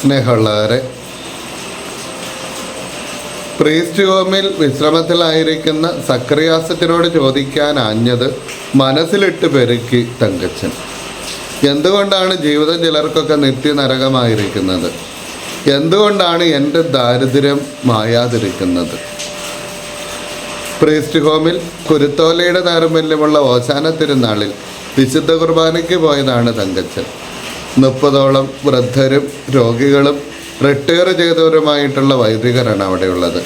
സ്നേഹമുള്ളവരെ, പ്രീസ്റ്റ് ഹോമിൽ വിശ്രമത്തിലായിരിക്കുന്ന സക്രിയാസത്തിനോട് ചോദിക്കാനാഞ്ഞത് മനസ്സിലിട്ട് പെരുക്കി തങ്കച്ചൻ. എന്തുകൊണ്ടാണ് ജീവിതം ചിലർക്കൊക്കെ നിത്യനരകമായിരിക്കുന്നത്? എന്തുകൊണ്ടാണ് എൻ്റെ ദാരിദ്ര്യം മായാതിരിക്കുന്നത്? പ്രീസ്റ്റ് ഹോമിൽ കുരുത്തോലയുടെ താരതമ്യമുള്ള ഓശാന തിരുനാളിൽ വിശുദ്ധ കുർബാനയ്ക്ക് പോയതാണ് തങ്കച്ചൻ. 30ഓളം വൃദ്ധരും രോഗികളും റിട്ടയർ ചെയ്തവരുമായിട്ടുള്ള വൈദികരാണ് അവിടെയുള്ളത്.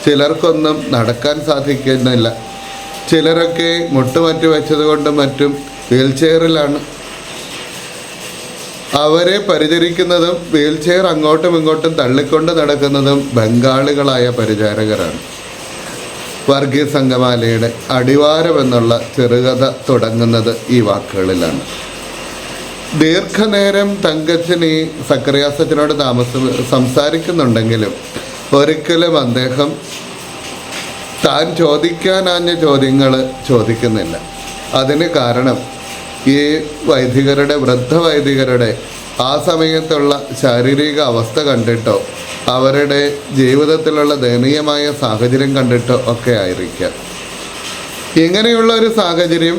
ചിലർക്കൊന്നും നടക്കാൻ സാധിക്കുന്നില്ല. ചിലരൊക്കെ മുട്ടുമറ്റി വെച്ചതുകൊണ്ടും മറ്റും വീൽ ചെയറിലാണ്. അവരെ പരിചരിക്കുന്നതും വീൽ ചെയർ അങ്ങോട്ടും ഇങ്ങോട്ടും തള്ളിക്കൊണ്ട് നടക്കുന്നതും ബംഗാളികളായ പരിചാരകരാണ്. വർഗീസ് സംഘമാലയുടെ അടിവാരം എന്നുള്ള ചെറുകഥ തുടങ്ങുന്നത് ഈ വാക്കുകളിലാണ്. ദീർഘനേരം തങ്കച്ചൻ ഈ സക്രിയാസത്തിനോട് സംസാരിക്കുന്നുണ്ടെങ്കിലും ഒരിക്കലും അദ്ദേഹം താൻ ചോദിക്കാനാഞ്ഞ ചോദ്യങ്ങൾ ചോദിക്കുന്നില്ല. അതിന് കാരണം ഈ വൈദികരുടെ, വൃദ്ധ വൈദികരുടെ ആ സമയത്തുള്ള ശാരീരിക അവസ്ഥ കണ്ടിട്ടോ അവരുടെ ജീവിതത്തിലുള്ള ദയനീയമായ സാഹചര്യം കണ്ടിട്ടോ ഒക്കെ ആയിരിക്കാം. ഇങ്ങനെയുള്ള ഒരു സാഹചര്യം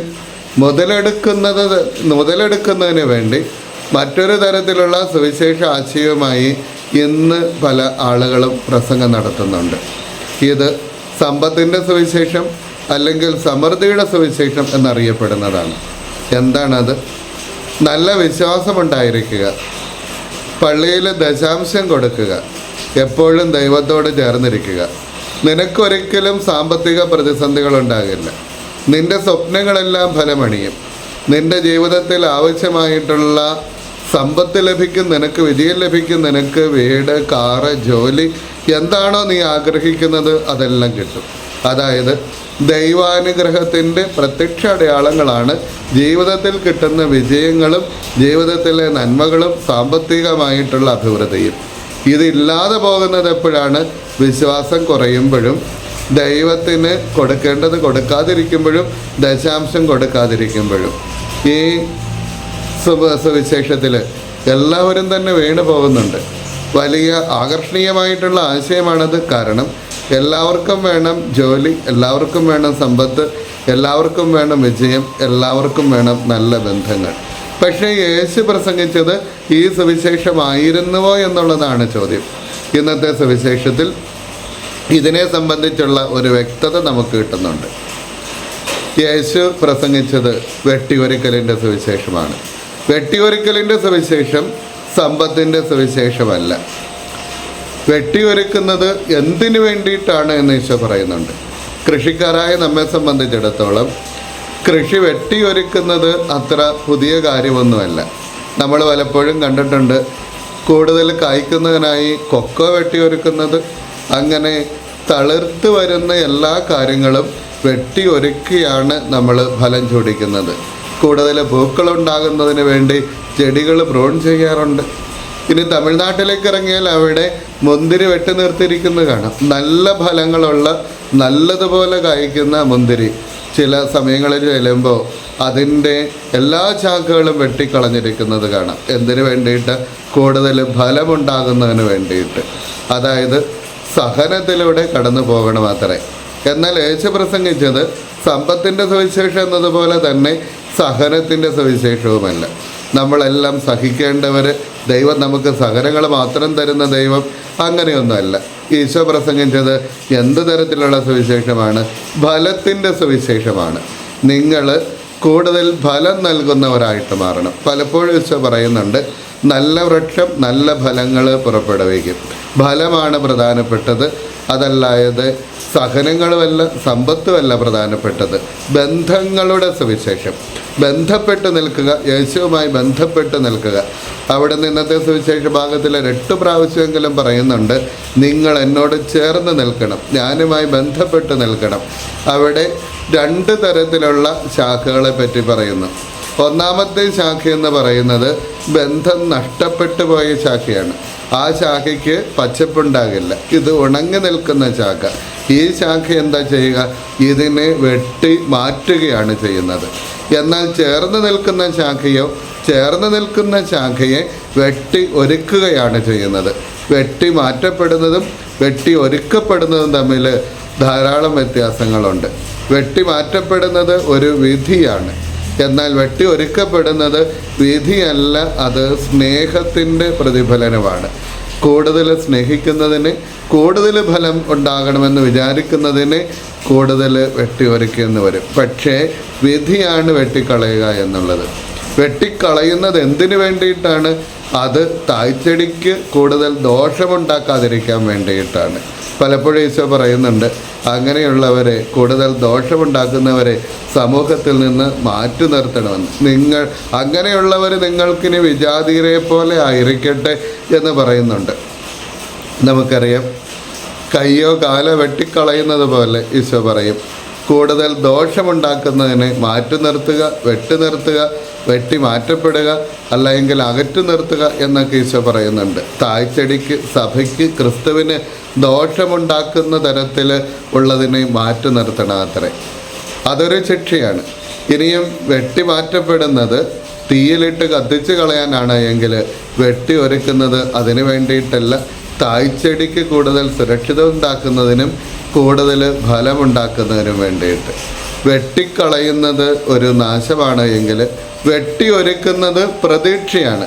മുതലെടുക്കുന്നതിന് വേണ്ടി മറ്റൊരു തരത്തിലുള്ള സുവിശേഷ ആശയവുമായി ഇന്ന് പല ആളുകളും പ്രസംഗം നടത്തുന്നുണ്ട്. ഇത് സമ്പത്തിൻ്റെ സുവിശേഷം അല്ലെങ്കിൽ സമൃദ്ധിയുടെ സുവിശേഷം എന്നറിയപ്പെടുന്നതാണ്. എന്താണത്? നല്ല വിശ്വാസമുണ്ടായിരിക്കുക, പള്ളിയിൽ ദശാംശം കൊടുക്കുക, എപ്പോഴും ദൈവത്തോട് ചേർന്നിരിക്കുക. നിനക്കൊരിക്കലും സാമ്പത്തിക പ്രതിസന്ധികളുണ്ടാകില്ല. നിൻ്റെ സ്വപ്നങ്ങളെല്ലാം ഫലമണിയും. നിൻ്റെ ജീവിതത്തിൽ ആവശ്യമായിട്ടുള്ള സമ്പത്ത് ലഭിക്കും, നിനക്ക് വിജയം ലഭിക്കും, നിനക്ക് വീട്, കാറ്, ജോലി, എന്താണോ നീ ആഗ്രഹിക്കുന്നത് അതെല്ലാം കിട്ടും. അതായത് ദൈവാനുഗ്രഹത്തിൻ്റെ പ്രത്യക്ഷ അടയാളങ്ങളാണ് ജീവിതത്തിൽ കിട്ടുന്ന വിജയങ്ങളും ജീവിതത്തിലെ നന്മകളും സാമ്പത്തികമായിട്ടുള്ള അഭിവൃദ്ധിയും. ഇതില്ലാതെ പോകുന്നത് എപ്പോഴാണ്? വിശ്വാസം കുറയുമ്പോഴും, ദൈവത്തിന് കൊടുക്കേണ്ടത് കൊടുക്കാതിരിക്കുമ്പോഴും, ദശാംശം കൊടുക്കാതിരിക്കുമ്പോഴും. ഈ സുവിശേഷത്തിൽ എല്ലാവരും തന്നെ വീണു പോകുന്നുണ്ട്. വലിയ ആകർഷണീയമായിട്ടുള്ള ആശയമാണത്. കാരണം എല്ലാവർക്കും വേണം ജോലി, എല്ലാവർക്കും വേണം സമ്പത്ത്, എല്ലാവർക്കും വേണം വിജയം, എല്ലാവർക്കും വേണം നല്ല ബന്ധങ്ങൾ. പക്ഷേ യേശു പ്രസംഗിച്ചത് ഈ സുവിശേഷമായിരുന്നുവോ എന്നുള്ളതാണ് ചോദ്യം. ഇന്നത്തെ സുവിശേഷത്തിൽ ഇതിനെ സംബന്ധിച്ചുള്ള ഒരു വ്യക്തത നമുക്ക് കിട്ടുന്നുണ്ട്. യേശു പ്രസംഗിച്ചത് വെട്ടിയൊരുക്കലിൻ്റെ സുവിശേഷമാണ്. വെട്ടിയൊരുക്കലിൻ്റെ സുവിശേഷം സമ്പത്തിൻ്റെ സുവിശേഷമല്ല. വെട്ടിയൊരുക്കുന്നത് എന്തിനു വേണ്ടിയിട്ടാണ് എന്ന് ഈശോ പറയുന്നുണ്ട്. കൃഷിക്കാരായ നമ്മെ സംബന്ധിച്ചിടത്തോളം കൃഷി വെട്ടിയൊരുക്കുന്നത് അത്ര പുതിയ കാര്യമൊന്നുമല്ല. നമ്മൾ പലപ്പോഴും കണ്ടിട്ടുണ്ട് കൂടുതൽ കായ്ക്കുന്നതിനായി കൊക്കോ വെട്ടിയൊരുക്കുന്നത്. അങ്ങനെ തളിർത്ത് വരുന്ന എല്ലാ കാര്യങ്ങളും വെട്ടിയൊരുക്കിയാണ് നമ്മൾ ഫലം ചൂടിക്കുന്നത്. കൂടുതൽ പൂക്കളുണ്ടാകുന്നതിന് വേണ്ടി ചെടികൾ പ്രൂൺ ചെയ്യാറുണ്ട്. ഇനി തമിഴ്നാട്ടിലേക്ക് ഇറങ്ങിയാൽ അവിടെ മുന്തിരി വെട്ടി നിർത്തിയിരിക്കുന്നത് കാണാം. നല്ല ഫലങ്ങളുള്ള, നല്ലതുപോലെ കായ്ക്കുന്ന മുന്തിരി ചില സമയങ്ങളിൽ ചെല്ലുമ്പോൾ അതിൻ്റെ എല്ലാ ചാക്കുകളും വെട്ടിക്കളഞ്ഞിരിക്കുന്നത് കാണാം. എന്തിനു വേണ്ടിയിട്ട്? കൂടുതൽ ഫലമുണ്ടാകുന്നതിന് വേണ്ടിയിട്ട്. അതായത് സഹനത്തിലൂടെ കടന്നു പോകണം അത്രേ. എന്നാൽ യേശു പ്രസംഗിച്ചത് സമ്പത്തിൻ്റെ സുവിശേഷം എന്നതുപോലെ തന്നെ സഹനത്തിൻ്റെ സുവിശേഷവുമല്ല. നമ്മളെല്ലാം സഹിക്കേണ്ടവർ, ദൈവം നമുക്ക് സഹനങ്ങൾ മാത്രം തരുന്ന ദൈവം അങ്ങനെയൊന്നുമല്ല. ഈശോ പ്രസംഗിച്ചത് എന്ത് തരത്തിലുള്ള സുവിശേഷമാണ്? ഫലത്തിൻ്റെ സുവിശേഷമാണ്. നിങ്ങൾ കൂടുതൽ ഫലം നൽകുന്നവരായിട്ട് മാറണം. പലപ്പോഴും ഈശോ പറയുന്നുണ്ട്, നല്ല വൃക്ഷം നല്ല ഫലങ്ങൾ പുറപ്പെടുവിക്കും. ഫലമാണ് പ്രധാനപ്പെട്ടത്. അതല്ലായത് സഹനങ്ങളുമല്ല, സമ്പത്തുമല്ല പ്രധാനപ്പെട്ടത്. ബന്ധങ്ങളുടെ സുവിശേഷം. ബന്ധപ്പെട്ട് നിൽക്കുക, യേശുവുമായി ബന്ധപ്പെട്ട് നിൽക്കുക. അവിടെ ഇന്നത്തെ സുവിശേഷ ഭാഗത്തിൽ 8 പ്രാവശ്യമെങ്കിലും പറയുന്നുണ്ട്, നിങ്ങൾ എന്നോട് ചേർന്ന് നിൽക്കണം, ഞാനുമായി ബന്ധപ്പെട്ട് നിൽക്കണം. അവിടെ 2 തരത്തിലുള്ള ശാഖകളെ പറ്റി പറയുന്നു. ഒന്നാമത്തെ ശാഖയെന്ന് പറയുന്നത് ബന്ധം നഷ്ടപ്പെട്ടു പോയ ശാഖയാണ്. ആ ശാഖയ്ക്ക് പച്ചപ്പുണ്ടാകില്ല. ഇത് ഉണങ്ങി നിൽക്കുന്ന ശാഖ. ഈ ശാഖ എന്താ ചെയ്യുക? ഇതിനെ വെട്ടി മാറ്റുകയാണ് ചെയ്യുന്നത്. എന്നാൽ ചേർന്ന് നിൽക്കുന്ന ശാഖയോ ചേർന്ന് നിൽക്കുന്ന ശാഖയെ വെട്ടി ഒരുക്കുകയാണ് ചെയ്യുന്നത്. വെട്ടി മാറ്റപ്പെടുന്നതും വെട്ടി ഒരുക്കപ്പെടുന്നതും തമ്മിൽ ധാരാളം വ്യത്യാസങ്ങളുണ്ട്. വെട്ടി മാറ്റപ്പെടുന്നത് ഒരു വിധിയാണ്, എന്നാൽ വെട്ടി ഒരുക്കപ്പെടുന്നത് വിധിയല്ല, അത് സ്നേഹത്തിൻ്റെ പ്രതിഫലനമാണ്. കൂടുതൽ സ്നേഹിക്കുന്നതിന്, കൂടുതൽ ഫലം ഉണ്ടാകണമെന്ന് വിചാരിക്കുന്നതിന് കൂടുതൽ വെട്ടി ഒരുക്കിയെന്ന് വരും. പക്ഷേ വിധിയാണ് വെട്ടിക്കളയുക എന്നുള്ളത്. വെട്ടിക്കളയുന്നത് എന്തിനു വേണ്ടിയിട്ടാണ്? അത് തായ്ച്ചെടിക്ക് കൂടുതൽ ദോഷമുണ്ടാക്കാതിരിക്കാൻ വേണ്ടിയിട്ടാണ്. പലപ്പോഴും ഈശോ പറയുന്നുണ്ട്, അങ്ങനെയുള്ളവരെ, കൂടുതൽ ദോഷമുണ്ടാക്കുന്നവരെ സമൂഹത്തിൽ നിന്ന് മാറ്റി നിർത്തണമെന്ന്. അങ്ങനെയുള്ളവർ നിങ്ങൾക്കിനി വിജാതീയരെ പോലെ ആയിരിക്കട്ടെ എന്ന് പറയുന്നുണ്ട്. നമുക്കറിയാം, കയ്യോ കാലോ വെട്ടിക്കളയുന്നത് പോലെ ഈശോ പറയും, കൂടുതൽ ദോഷമുണ്ടാക്കുന്നതിനെ മാറ്റി നിർത്തുക, വെട്ടി നിർത്തുക, വെട്ടി മാറ്റപ്പെടുക, അല്ലെങ്കിൽ അകറ്റി നിർത്തുക എന്നൊക്കെ ഈശോ പറയുന്നുണ്ട്. തായ്ച്ചെടിക്ക്, സഭയ്ക്ക്, ക്രിസ്തുവിന് ദോഷമുണ്ടാക്കുന്ന തരത്തിൽ ഉള്ളതിനെ മാറ്റി നിർത്തണം അത്രേ. അതൊരു ശിക്ഷയാണ്. ഇനിയും വെട്ടി മാറ്റപ്പെടുന്നത് തീയിലിട്ട് കത്തിച്ച് കളയാനാണ് എങ്കിൽ വെട്ടി ഒരുക്കുന്നത് അതിന് വേണ്ടിയിട്ടല്ല, തായ്ച്ചെടിക്ക് കൂടുതൽ സുരക്ഷിത ഉണ്ടാക്കുന്നതിനും കൂടുതൽ ഫലമുണ്ടാക്കുന്നതിനും വേണ്ടിയിട്ട്. വെട്ടിക്കളയുന്നത് ഒരു നാശമാണ് എങ്കിൽ വെട്ടി ഒരുക്കുന്നത് പ്രതീക്ഷയാണ്,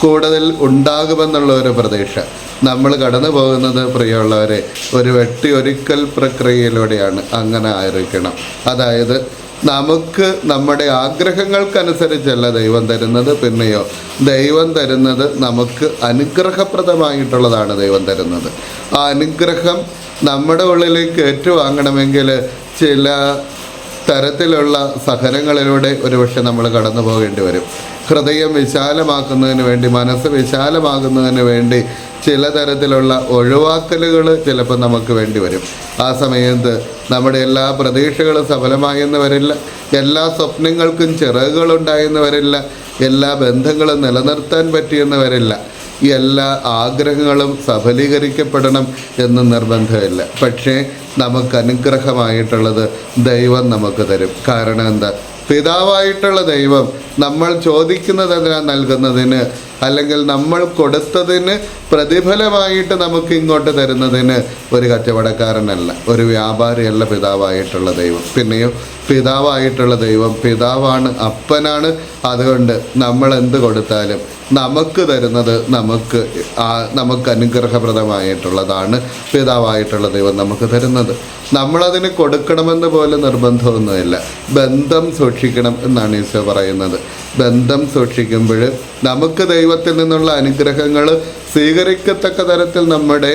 കൂടുതൽ ഉണ്ടാകുമെന്നുള്ള ഒരു പ്രതീക്ഷ. നമ്മൾ കടന്നു പോകുന്നത് പ്രിയമുള്ളവരെ ഒരു വെട്ടി ഒരുക്കൽ പ്രക്രിയയിലൂടെയാണ്. അങ്ങനെ ആയിരിക്കണം. അതായത് നമുക്ക് നമ്മുടെ ആഗ്രഹങ്ങൾക്കനുസരിച്ചല്ല ദൈവം തരുന്നത്, പിന്നെയോ ദൈവം തരുന്നത് നമുക്ക് അനുഗ്രഹപ്രദമായിട്ടുള്ളതാണ് ദൈവം തരുന്നത്. ആ അനുഗ്രഹം നമ്മുടെ ഉള്ളിലേക്ക് ഏറ്റുവാങ്ങണമെങ്കിൽ ചില തരത്തിലുള്ള സഹനങ്ങളിലൂടെ ഒരുപക്ഷെ നമ്മൾ കടന്നു പോകേണ്ടി വരും. ഹൃദയം വിശാലമാക്കുന്നതിന് വേണ്ടി, മനസ്സ് വിശാലമാകുന്നതിന് വേണ്ടി ചില തരത്തിലുള്ള ഒഴിവാക്കലുകൾ ചിലപ്പോൾ നമുക്ക് വേണ്ടി വരും. ആ സമയത്ത് നമ്മുടെ എല്ലാ പ്രതീക്ഷകളും സഫലമായെന്ന് വരില്ല, എല്ലാ സ്വപ്നങ്ങൾക്കും ചിറകുകളുണ്ടായെന്ന് വരില്ല, എല്ലാ ബന്ധങ്ങളും നിലനിർത്താൻ പറ്റിയെന്ന് വരില്ല, എല്ലാ ആഗ്രഹങ്ങളും സഫലീകരിക്കപ്പെടണം എന്ന് നിർബന്ധമില്ല. പക്ഷേ നമുക്ക് അനുഗ്രഹമായിട്ടുള്ളത് ദൈവം നമുക്ക് തരും. കാരണം എന്താ? പിതാവായിട്ടുള്ള ദൈവം നമ്മൾ ചോദിക്കുന്നതിനാ നൽകുന്നതിന്, അല്ലെങ്കിൽ നമ്മൾ കൊടുത്തതിന് പ്രതിഫലമായിട്ട് നമുക്ക് ഇങ്ങോട്ട് തരുന്നതിന് ഒരു കച്ചവടക്കാരനല്ല, ഒരു വ്യാപാരിയല്ല പിതാവായിട്ടുള്ള ദൈവം. പിന്നെയോ പിതാവായിട്ടുള്ള ദൈവം പിതാവാണ്, അപ്പനാണ്. അതുകൊണ്ട് നമ്മൾ എന്ത് കൊടുത്താലും നമുക്ക് തരുന്നത് നമുക്ക് അനുഗ്രഹപ്രദമായിട്ടുള്ളതാണ് പിതാവായിട്ടുള്ള ദൈവം നമുക്ക് തരുന്നത്. നമ്മളതിന് കൊടുക്കണമെന്ന് പോലും നിർബന്ധമൊന്നുമില്ല. ബന്ധം സൂക്ഷിക്കണം എന്നാണ് ഈശോ പറയുന്നത്. ബന്ധം സൂക്ഷിക്കുമ്പോൾ നമുക്ക് ദൈവത്തിൽ നിന്നുള്ള അനുഗ്രഹങ്ങൾ സ്വീകരിക്കത്തക്ക തരത്തിൽ നമ്മുടെ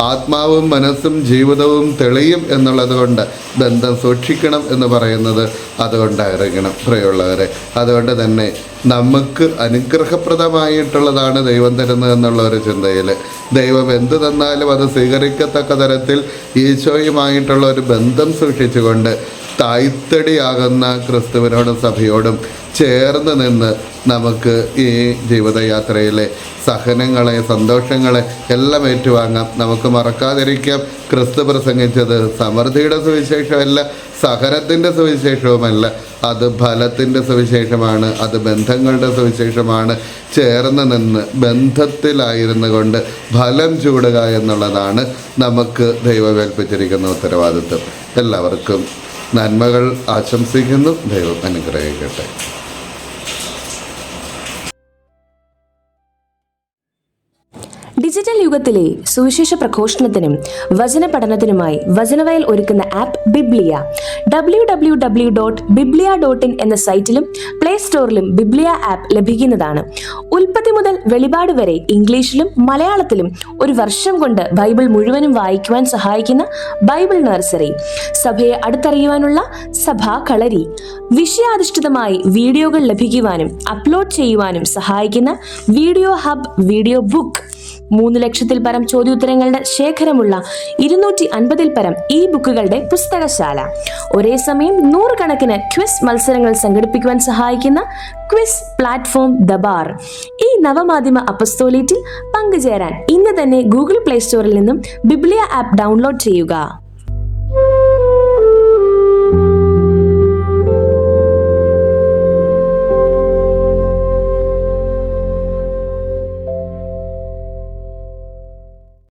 ആത്മാവും മനസ്സും ജീവിതവും തെളിയും എന്നുള്ളത് കൊണ്ട് ബന്ധം സൂക്ഷിക്കണം എന്ന് പറയുന്നത് അതുകൊണ്ടായിരിക്കണം പ്രിയമുള്ളവരെ. അതുകൊണ്ട് തന്നെ നമുക്ക് അനുഗ്രഹപ്രദമായിട്ടുള്ളതാണ് ദൈവം തരുന്നത് എന്നുള്ള ഒരു ചിന്തയിൽ ദൈവം എന്ത് തന്നാലും അത് സ്വീകരിക്കത്തക്ക തരത്തിൽ ഈശോയുമായിട്ടുള്ള ഒരു ബന്ധം സൂക്ഷിച്ചുകൊണ്ട് തായ്തടിയാകുന്ന ക്രിസ്തുവിനോടും സഭയോടും ചേർന്ന് നിന്ന് നമുക്ക് ഈ ജീവിതയാത്രയിലെ സഹനങ്ങളെ, സന്തോഷങ്ങളെ എല്ലാം ഏറ്റുവാങ്ങാം. നമുക്ക് മറക്കാതിരിക്കാം, ക്രിസ്തു പ്രസംഗിച്ചത് സമൃദ്ധിയുടെ സുവിശേഷമല്ല, സഹനത്തിൻ്റെ സുവിശേഷവുമല്ല, അത് ഫലത്തിൻ്റെ സുവിശേഷമാണ്, അത് ബന്ധങ്ങളുടെ സുവിശേഷമാണ്. ചേർന്ന് നിന്ന് ബന്ധത്തിലായിരുന്നു കൊണ്ട് ഫലം ചൂടുക എന്നുള്ളതാണ് നമുക്ക് ദൈവം ഏൽപ്പിച്ചിരിക്കുന്ന ഉത്തരവാദിത്വം. എല്ലാവർക്കും നന്മകൾ ആശംസിക്കുന്നു. ദൈവം അനുഗ്രഹിക്കട്ടെ. ഡിജിറ്റൽ യുഗത്തിലെ സുവിശേഷ പ്രഘോഷണത്തിനും വചന പഠനത്തിനുമായി വചനവയൽ ഒരുക്കുന്ന ആപ്പ് ബിബ്ലിയ. www.biblia.in എന്ന സൈറ്റിലും പ്ലേ സ്റ്റോറിലും ബിബ്ലിയ ആപ്പ് ലഭിക്കുന്നതാണ്. ഉൽപ്പത്തി മുതൽ വെളിപാട് വരെ ഇംഗ്ലീഷിലും മലയാളത്തിലും ഒരു വർഷം കൊണ്ട് ബൈബിൾ മുഴുവനും വായിക്കുവാൻ സഹായിക്കുന്ന ബൈബിൾ നഴ്സറി, സഭയെ അടുത്തറിയുവാനുള്ള സഭാ കളരി, വിഷയാധിഷ്ഠിതമായി വീഡിയോകൾ ലഭിക്കുവാനും അപ്ലോഡ് ചെയ്യുവാനും സഹായിക്കുന്ന വീഡിയോ ഹബ്, വീഡിയോ ബുക്ക്, 3 ലക്ഷത്തിൽ പരം ചോദ്യോത്തരങ്ങളുടെ ശേഖരമുള്ള 250-ൽ പരം ഇ ബുക്കുകളുടെ പുസ്തകശാല, ഒരേ സമയം 100 കണക്കിന് ക്വിസ് മത്സരങ്ങൾ സംഘടിപ്പിക്കുവാൻ സഹായിക്കുന്ന ക്വിസ് പ്ലാറ്റ്ഫോം ദ ബാർ. ഈ നവമാധ്യമ അപ്പസ്തോലേറ്റിൽ പങ്കുചേരാൻ ഇന്ന് തന്നെ ഗൂഗിൾ പ്ലേ സ്റ്റോറിൽ നിന്നും ബിബ്ലിയ ആപ്പ് ഡൗൺലോഡ് ചെയ്യുക.